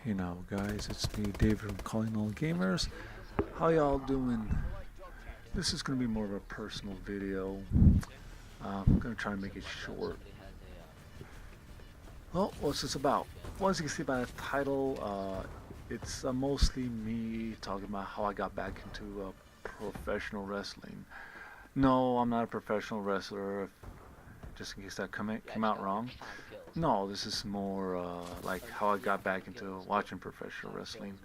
Hey now guys, it's me David from Calling All Gamers. How y'all doing? This is going to be more of a personal video. I'm going to try and make it short. Well, what's this about? Well, as you can see by the title, it's mostly me talking about how I got back into professional wrestling. No, I'm not a professional wrestler, just in case that came out wrong. No, this is more like how I got back into watching professional wrestling.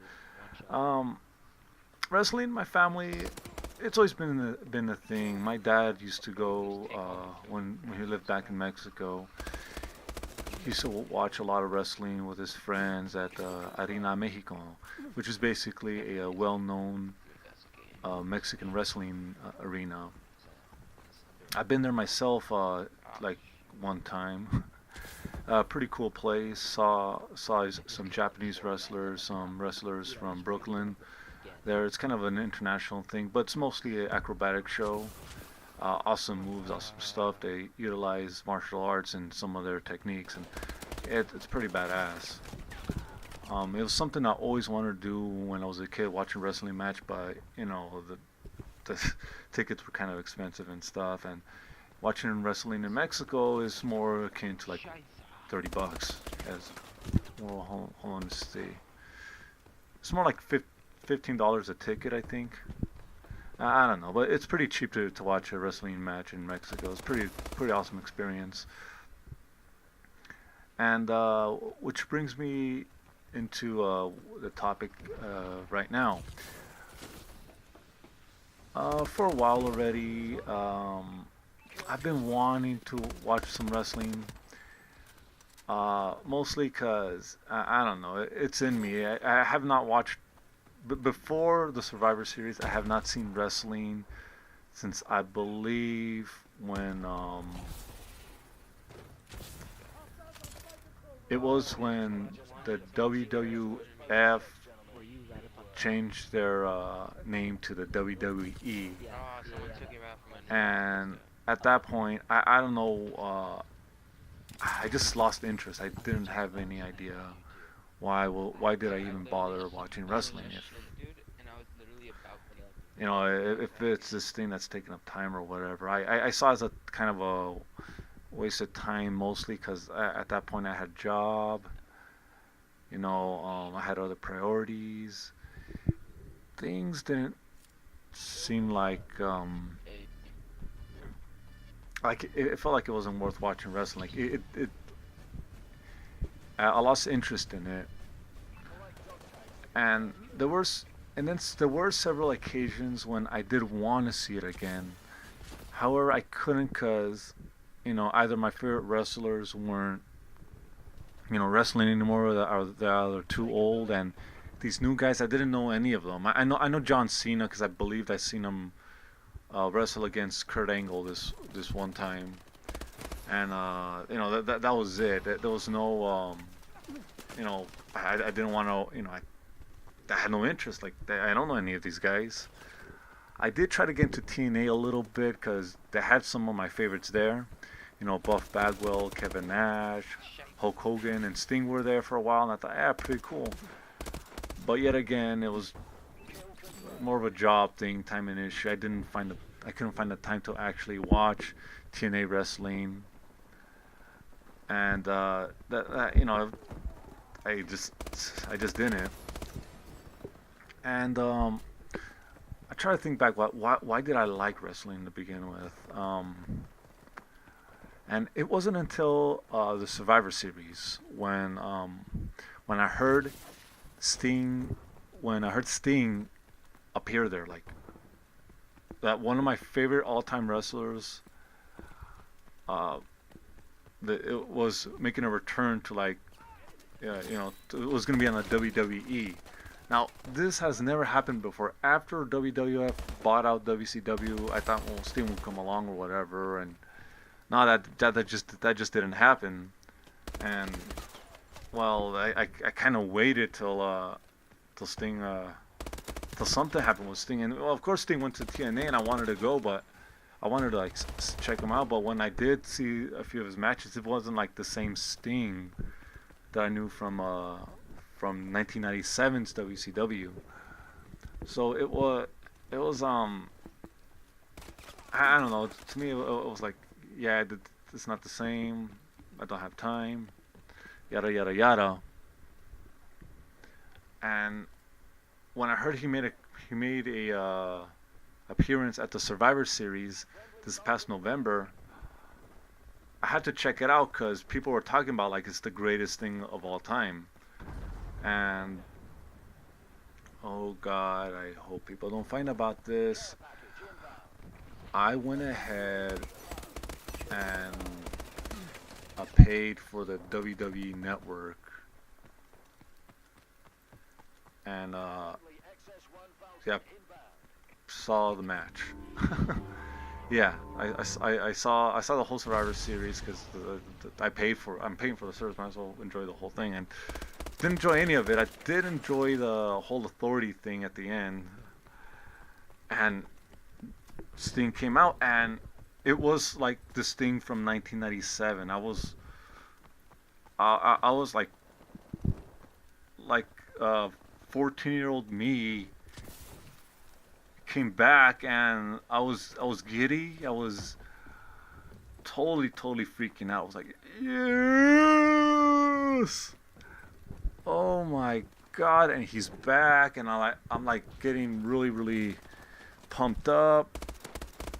Um, Wrestling, my family, it's always been a thing. My dad used to go when he lived back in Mexico. He used to watch a lot of wrestling with his friends at Arena Mexico, which is basically a well-known Mexican wrestling arena. I've been there myself, like one time. Pretty cool place. Saw some Japanese wrestlers, some wrestlers from Brooklyn. There, it's kind of an international thing, but it's mostly an acrobatic show. Awesome moves, awesome stuff. They utilize martial arts and some of their techniques, and it's pretty badass. It was something I always wanted to do when I was a kid, watching wrestling match, but the tickets were kind of expensive and stuff, and watching wrestling in Mexico is more akin to like $30 as well. Hold on to see. It's more like $15 a ticket, I think. I don't know, but it's pretty cheap to watch a wrestling match in Mexico. It's pretty awesome experience. And which brings me into the topic right now. For a while already, I've been wanting to watch some wrestling. Mostly because I don't know, it's in me. I have not watched before the Survivor Series. I have not seen wrestling since I believe when it was when the WWF changed their name to the WWE, and at that point, I don't know. I just lost interest. I didn't have any idea why did I even bother watching wrestling if it's this thing that's taking up time or whatever. I saw it as a kind of a waste of time, mostly because at that point I had a job. I had other priorities. Things didn't seem like it felt like it wasn't worth watching wrestling. Like I lost interest in it, and there were several occasions when I did want to see it again. However, I couldn't because either my favorite wrestlers weren't wrestling anymore, or they're too old, and these new guys, I didn't know any of them. I know John Cena because I believed I seen him wrestle against Kurt Angle this one time, and that was it. There was no I didn't want to I had no interest. Like, I don't know any of these guys. I did try to get into TNA a little bit because they had some of my favorites there. Buff Bagwell, Kevin Nash, Hulk Hogan, and Sting were there for a while, and I thought, yeah, pretty cool. But yet again, it was more of a job thing, time and issue. I couldn't find the time to actually watch TNA wrestling, and I just didn't. And I try to think back, why did I like wrestling to begin with? And it wasn't until the Survivor Series when I heard Sting appear there, like that one of my favorite all-time wrestlers, that it was making a return to, like, it was going to be on the WWE. Now, this has never happened before. After WWF bought out WCW, I thought, well, Sting would come along or whatever, and no, that just didn't happen. And well, I kind of waited till Sting till something happened with Sting, and well, of course Sting went to TNA, and I wanted to go, but I wanted to like check him out. But when I did see a few of his matches, it wasn't like the same Sting that I knew from 1997's WCW. So it was I don't know. To me, it was like, yeah, it's not the same. I don't have time. Yada yada yada. And when I heard he made a appearance at the Survivor Series this past November, I had to check it out because people were talking about like it's the greatest thing of all time. And oh God, I hope people don't find about this. I went ahead and I paid for the WWE Network, and yeah, saw the match. Yeah, I saw the whole Survivor Series because I'm paying for the service, might as well enjoy the whole thing, and didn't enjoy any of it. I did enjoy the whole authority thing at the end, and Sting came out, and it was like the Sting from 1997. I was like 14-year-old me came back, and I was giddy. I was totally freaking out. I was like, yes! Oh my God! And he's back, and I'm like getting really pumped up,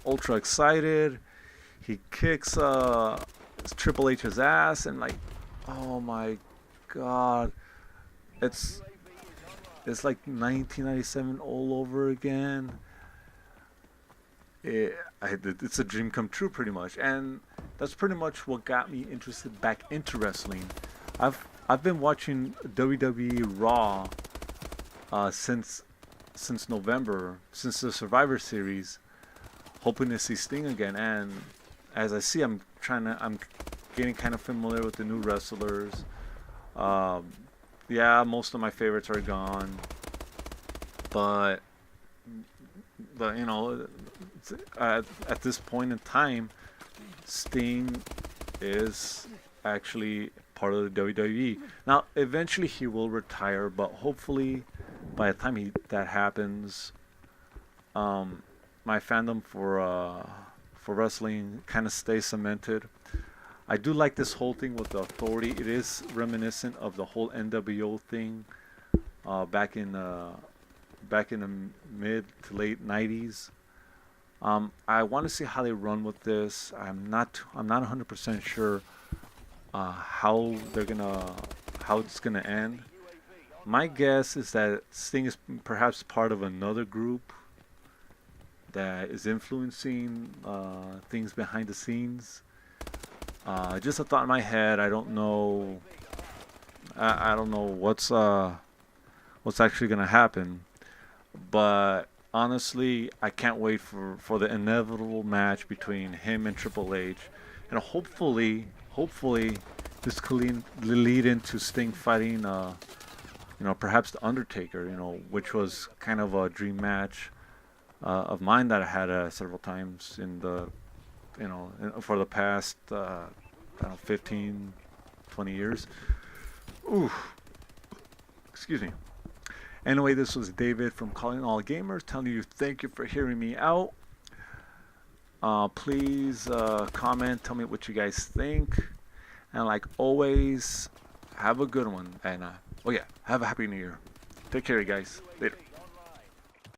ultra excited. He kicks Triple H's ass, and like, oh my God, it's like 1997 all over again. It's a dream come true, pretty much, and that's pretty much what got me interested back into wrestling. I've been watching WWE Raw since November, since the Survivor Series, hoping to see Sting again. And as I see, I'm getting kind of familiar with the new wrestlers. Yeah, most of my favorites are gone, but you know, at this point in time, Sting is actually part of the WWE. Now, eventually he will retire, but hopefully by the time that happens, my fandom for wrestling kind of stays cemented. I do like this whole thing with the authority. It is reminiscent of the whole NWO thing back in the mid to late 90s. I want to see how they run with this. I'm not 100% sure how it's gonna end. My guess is that Sting is perhaps part of another group that is influencing things behind the scenes. Just a thought in my head. I don't know. I don't know what's actually gonna happen. But honestly, I can't wait for the inevitable match between him and Triple H, and hopefully this could lead into Sting fighting, perhaps the Undertaker, which was kind of a dream match of mine that I had several times in the, for the past 15, 20 years. Ooh, excuse me. Anyway, this was David from Calling All Gamers telling you thank you for hearing me out. Please comment, tell me what you guys think. And like always, have a good one. And, have a happy new year. Take care, you guys. Later.